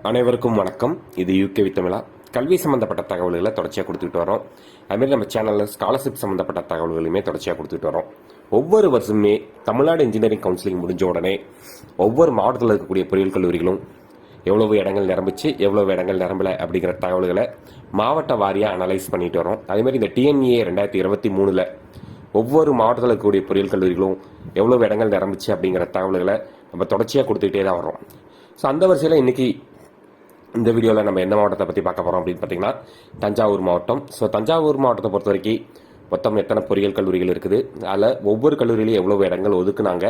அனைவருக்கும் வணக்கம். இது யூகே வித்தமிழா. கல்வி சம்பந்தப்பட்ட தகவல்களை தொடர்ச்சியாக கொடுத்துட்டு வரோம். அதுமாரி நம்ம சேனலில் ஸ்காலர்ஷிப் சம்பந்தப்பட்ட தகவல்களையுமே தொடர்ச்சியாக கொடுத்துட்டு வரோம். ஒவ்வொரு வருஷமே தமிழ்நாடு இன்ஜினியரிங் கவுன்சிலிங் முடிஞ்ச உடனே ஒவ்வொரு மாவட்டத்தில் இருக்கக்கூடிய பொறியியல் கல்லூரிகளும் எவ்வளவு இடங்கள் நிரம்பிச்சு எவ்வளவு இடங்கள் நிரம்பலை அப்படிங்கிற தகவல்களை மாவட்ட வாரியாக அனலைஸ் பண்ணிட்டு வரோம். அதேமாதிரி இந்த டிஎன்ஏ 2023 ஒவ்வொரு மாவட்டத்தில் இருக்கக்கூடிய பொறியியல் கல்லூரிகளும் எவ்வளவு இடங்கள் நிரம்பிச்சு அப்படிங்கிற தகவல்களை நம்ம தொடர்ச்சியாக கொடுத்துக்கிட்டே தான் வரோம். ஸோ அந்த வரிசையில் இன்னைக்கு இந்த வீடியோவில் நம்ம எந்த மாவட்டத்தை பற்றி பார்க்க போகிறோம் அப்படின்னு பார்த்தீங்கன்னா தஞ்சாவூர் மாவட்டம். ஸோ தஞ்சாவூர் மாவட்டத்தை பொறுத்த வரைக்கும் மொத்தம் எத்தனை பொறியியல் கல்லூரிகள் இருக்குது, அதில் ஒவ்வொரு கல்லூரியிலையும் எவ்வளோ இடங்கள் ஒதுக்குனாங்க,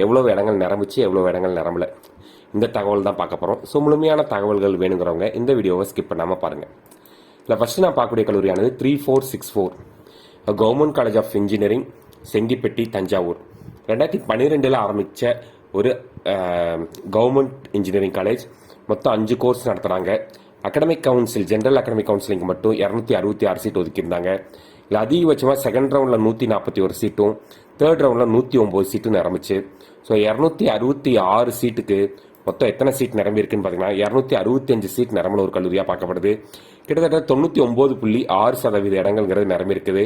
எவ்வளோ இடங்கள் நிரம்பிச்சு எவ்வளோ இடங்கள் நிரம்பல, இந்த தகவல் தான் பார்க்க போகிறோம். ஸோ முழுமையான தகவல்கள் வேணுங்கிறவங்க இந்த வீடியோவை ஸ்கிப் பண்ணாமல் பாருங்கள். இல்லை ஃபஸ்ட்டு நான் பார்க்கக்கூடிய கல்லூரியானது 3464 government college of engineering, Sengipatti, Thanjavur. 2012 ஆரம்பித்த ஒரு கவர்மெண்ட் இன்ஜினியரிங் காலேஜ். மொத்தம் 5 கோர்ஸ் நடத்துகிறாங்க. Academic council general academic counselling மட்டும் 266 சீட் ஒதுக்கியிருந்தாங்க. இல்லை அதிகபட்சமாக செகண்ட் ரவுண்டில் 141 சீட்டும் தேர்ட் ரவுண்டில் 109 சீட்டும் நிரம்பிச்சு. ஸோ 266 சீட்டுக்கு மொத்தம் எத்தனை சீட் நிரம்பியிருக்குன்னு பார்த்தீங்கன்னா 265 சீட் நிரம்பின ஒரு கல்லூரியாக பார்க்கப்படுது. கிட்டத்தட்ட 99.6% இடங்கள்ங்கிறது நிரம்பியிருக்குது.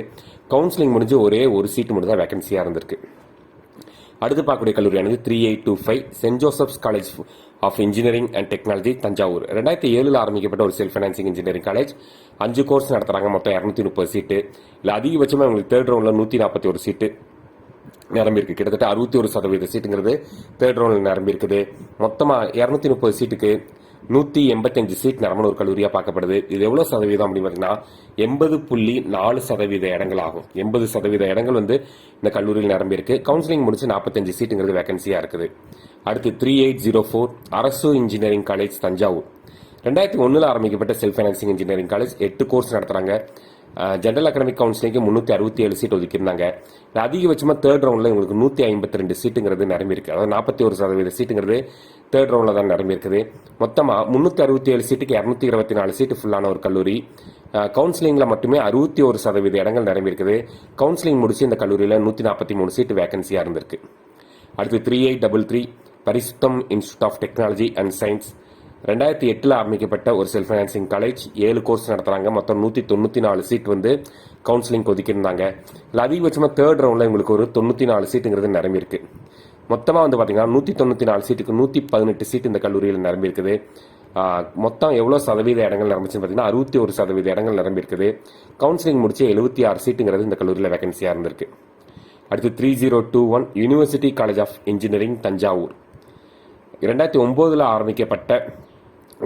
கவுன்சிலிங் முடிஞ்சு ஒரே ஒரு சீட்டு மட்டும் தான் வேகன்சியாக இருந்திருக்கு. அடுத்து பார்க்கக்கூடிய கல்லூரியானது 3825 saint Joseph's college of engineering and technology, Thanjavur. 2007 ஆரம்பிக்கப்பட்ட ஒரு self financing engineering college. 5 course நடத்துகிறாங்க. மொத்தம் 230 சீட்டு. இல்லை அதிகபட்சமாக உங்களுக்கு தேர்ட் ரவுண்டில் 141 சீட்டு நிரம்பியிருக்கு. கிட்டத்தட்ட 61% சீட்டுங்கிறது தேர்ட் ரவுண்டில் நிரம்பியிருக்குது. மொத்தமாக 230 சீட்டுக்கு 185 சீட் நிரம்பின ஒரு கல்லூரியாக பார்க்கப்படுது. இது எவ்வளோ சதவீதம் அப்படின்னு பார்த்தீங்கன்னா 80.4% இடங்கள் ஆகும். 80% இடங்கள் இந்த கல்லூரியில் நிரம்பியிருக்கு. கவுன்சிலிங் முடிச்சு 45 சீட்டுங்கிறது வேகன்சியாக இருக்குது. அடுத்து 3804 அரசு இன்ஜினியரிங் காலேஜ், தஞ்சாவூர். 2001 ஆரம்பிக்கப்பட்ட self financing engineering college. 8 course நடத்துகிறாங்க. ஜென்ரல் அகடமிக் கவுன்சிலிங்கு 367 சீட் ஒதுக்கியிருந்தாங்க. அதிகபட்சமாக தேர்ட் ரவுண்டில் உங்களுக்கு 152 சீட்டுங்கிறது நிரம்பியிருக்கு. அதாவது 41% சீட்டுங்கிறது தேர்ட் ரவுண்டில் தான் நிரம்பியிருக்குது. மொத்தமாக 367 சீட்டுக்கு 224 சீட்டு ஃபுல்லான ஒரு கல்லூரி. கவுன்சிலிங்கில் மட்டுமே 61% இடங்கள் நிரம்பியிருக்குது. கவுன்சிலிங் முடிச்சு இந்த கல்லூரியில் 143 சீட்டு வேகன்சியாக இருந்திருக்கு. அடுத்து 3833 Parisutham institute of technology and science. 2008 ஆரம்பிக்கப்பட்ட ஒரு செல்ஃப் ஃபைனான்சிங் காலேஜ். 7 கோர்ஸ் நடத்துகிறாங்க. மொத்தம் 194 சீட் கவுன்சிலிங் ஒதுக்கியிருந்தாங்க. இல்லை அதிகபட்சமாக தேர்ட் ரவுண்டில் உங்களுக்கு ஒரு 94 சீட்டுங்கிறது நிரம்பியிருக்கு. மொத்தமாக பார்த்தீங்கன்னா 194 சீட்டுக்கு 118 சீட் இந்த கல்லூரியில் நிரம்பியிருக்குது. மொத்தம் எவ்வளோ சதவீத இடங்கள் நிரம்பிச்சுன்னு பார்த்தீங்கன்னா 61% இடங்கள் நிரம்பியிருக்குது. கவுன்சிலிங் முடிச்சு 76 சீட்டுங்கிறது இந்த கல்லூரியில் வேகன்சியாக இருந்திருக்கு. அடுத்து 3021 university college of engineering, Thanjavur. 2009 ஆரம்பிக்கப்பட்ட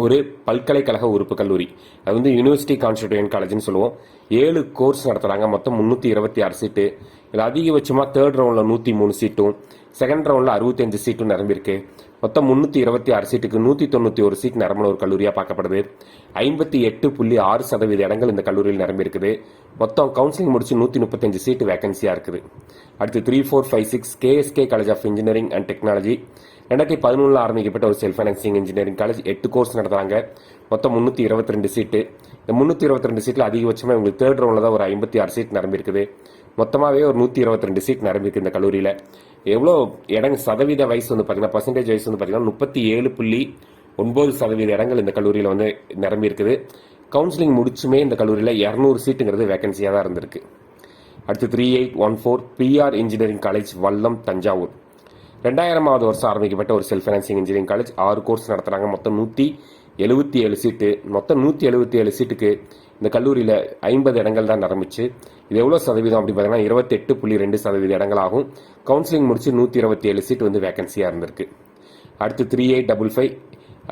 ஒரு பல்கலைக்கழக உறுப்பு கல்லூரி. அது யூனிவர்சிட்டி கான்ஸ்டிடியூயன்ட் காலேஜ்னு சொல்லுவோம். 7 கோர்ஸ் நடத்துகிறாங்க. மொத்தம் 326 சீட்டு. இதில் அதிகபட்சமாக தேர்ட் ரவுண்டில் 103 சீட்டும் செகண்ட் ரவுண்டில் 65 சீட்டும் நிரம்பியிருக்கு. மொத்தம் 326 சீட்டுக்கு 191 சீட் நிரம்பின ஒரு கல்லூரியாக பார்க்கப்படுது. 58.6% இடங்கள் இந்த கல்லூரியில் நிரம்பியிருக்குது. மொத்தம் கவுன்சிலிங் முடிச்சு 135 சீட்டு வேகன்சியாக இருக்குது. அடுத்து 3456 KSK college of engineering and technology. 2011 ஆரம்பிக்கப்பட்ட ஒரு self financing engineering college. 8 course நடத்துகிறாங்க. மொத்தம் 322 சீட்டு. இந்த 322 சீட்டில் அதிகபட்சமாக உங்களுக்கு தேர்ட் ரவுண்டில் தான் ஒரு 56 சீட் நிரம்பியிருக்குது. மொத்தமாகவே ஒரு 122 சீட் நிரம்பியிருக்கு இந்த கல்லூரியில். எவ்வளோ சதவீத வயசு பார்த்தீங்கன்னா பர்சன்டேஜ் வயசு பார்த்தீங்கன்னா 37.9% இடங்கள் இந்த கல்லூரியில் நிரம்பியிருக்குது. கவுன்சிலிங் முடிச்சுமே இந்த கல்லூரியில் 200 சீட்டுங்கிறது வேகன்சியாக தான் இருந்திருக்கு. அடுத்து 3814 பிஆர் இன்ஜினியரிங் காலேஜ், வல்லம், தஞ்சாவூர். 2000வது வருஷம் ஆரம்பிக்கப்பட்ட ஒரு self financing engineering college. 6 course நடத்துகிறாங்க. மொத்தம் 177 சீட்டு. மொத்தம் 177 சீட்டுக்கு இந்த கல்லூரியில் 50 இடங்கள் தான் நிரம்பிச்சு. இது எவ்வளோ சதவீதம் அப்படின்னு பார்த்தீங்கன்னா 28.2% இடங்கள் ஆகும். கவுன்சிலிங் முடிச்சு 127 சீட் வேகன்சியாக இருந்திருக்கு. அடுத்து 3855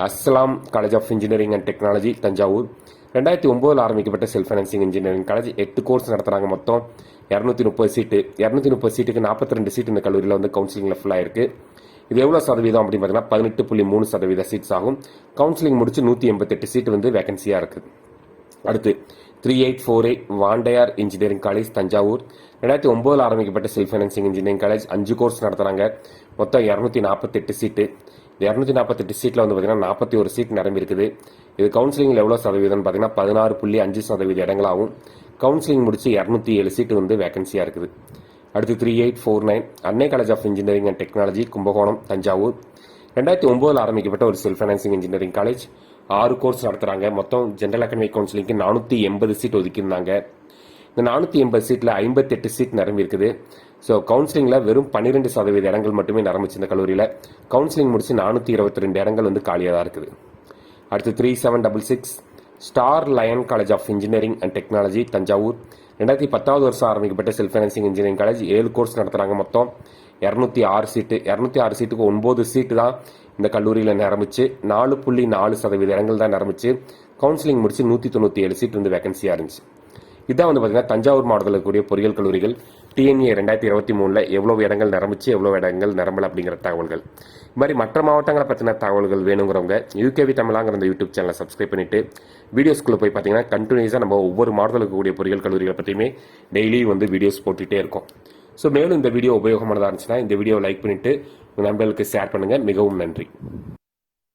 Aslam college of engineering and technology, Thanjavur. 2009 ஆரம்பிக்கப்பட்ட self financing engineering college. 8 course நடத்துகிறாங்க. மொத்தம் 230 சீட்டு. 230 சீட்டுக்கு 42 சீட் இந்த கல்லூரியில் கவுன்சிலிங்கில் ஃபுல்லாக இருக்குது. இது எவ்வளோ சதவீதம் அப்படின்னு பார்த்தீங்கன்னா 18.3% சீட்ஸ் ஆகும். கவுன்சிலிங் முடிச்சு 188 சீட்டு வேகன்சியாக இருக்குது. அடுத்து 3848 வாண்டையார் இன்ஜினியரிங் காலேஜ், தஞ்சாவூர். 2009 ஆரம்பிக்கப்பட்ட self financing engineering college. 5 course நடத்துகிறாங்க. மொத்தம் 248 சீட்டு. 248 சீட்டில் பார்த்தீங்கன்னா 41 சீட் நிரம்பியிருக்குது. இது கவுன்சிலிங்கில் எவ்வளோ சதவீதம்னு பார்த்தீங்கன்னா 16.5% இடங்களாகும். கவுன்சிலிங் முடிச்சு 207 சீட்டு வேகன்சியாக இருக்குது. அடுத்து 3849 Annai college of engineering and technology, Kumbakonam, Thanjavur. 2009 ஆரம்பிக்கப்பட்ட ஒரு self financing engineering college. 6 course நடத்துகிறாங்க. மொத்தம் ஜென்ரல் அகாடமிக் கவுன்சிலிங்க்கு 480 சீட் ஒதுக்கியிருந்தாங்க. இந்த 480 சீட்டில் 58 சீட் நிரம்பி இருக்குது. ஸோ கவுன்சிலிங்கில் வெறும் 12% இடங்கள் மட்டுமே நிரம்பிச்சு இந்த கல்லூரியில். கவுன்சிலிங் முடிச்சு 422 இடங்கள் வந்து காலியாக தான் இருக்குது. அடுத்து 3766 star lion college of engineering and technology Thanjavur. 2010 வருஷம் ஆரம்பிக்கப்பட்ட self financing engineering college. 7 course நடத்துகிறாங்க. மொத்தம் 206 சீட்டு. 206 சீட்டுக்கு 9 சீட்டு தான் இந்த கல்லூரியில் நிரம்பிச்சு. 4.4% இடங்கள் தான் நிரம்பிச்சு. கவுன்சிலிங் முடிச்சு 197 சீட் வந்து வேகன்சியாக இருந்துச்சு. இதான் வந்து பார்த்தீங்கன்னா தஞ்சாவூர் மாவட்டத்தில் இருக்கக்கூடிய பொறியியல் கல்லூரிகள் டிஎன்ஏ 2023 எவ்வளவு இடங்கள் நிரம்பிச்சு எவ்வளவு இடங்கள் நிரம்பல அப்படிங்கிற தகவல்கள். இது மாதிரி மற்ற மாவட்டங்களை பற்றின தகவல்கள் வேணுங்கிறவங்க யூகேவி தமிழாங்கிற இந்த யூடியூப் சேனலை சப்ஸ்கிரைப் பண்ணிட்டு வீடியோஸ்குள்ளே போய் பார்த்தீங்கன்னா கண்டினியூஸாக நம்ம ஒவ்வொரு மாவட்டத்தில் இருக்கக்கூடிய பொறியியல் கல்லூரிகளை பற்றியுமே டெய்லி வந்து வீடியோஸ் போட்டுகிட்டே இருக்கும். ஸோ மேலும் இந்த வீடியோ உபயோகமானதாக இருந்துச்சுன்னா இந்த வீடியோவை லைக் பண்ணிவிட்டு உங்கள் நண்பர்களுக்கு ஷேர் பண்ணுங்கள். மிகவும் நன்றி.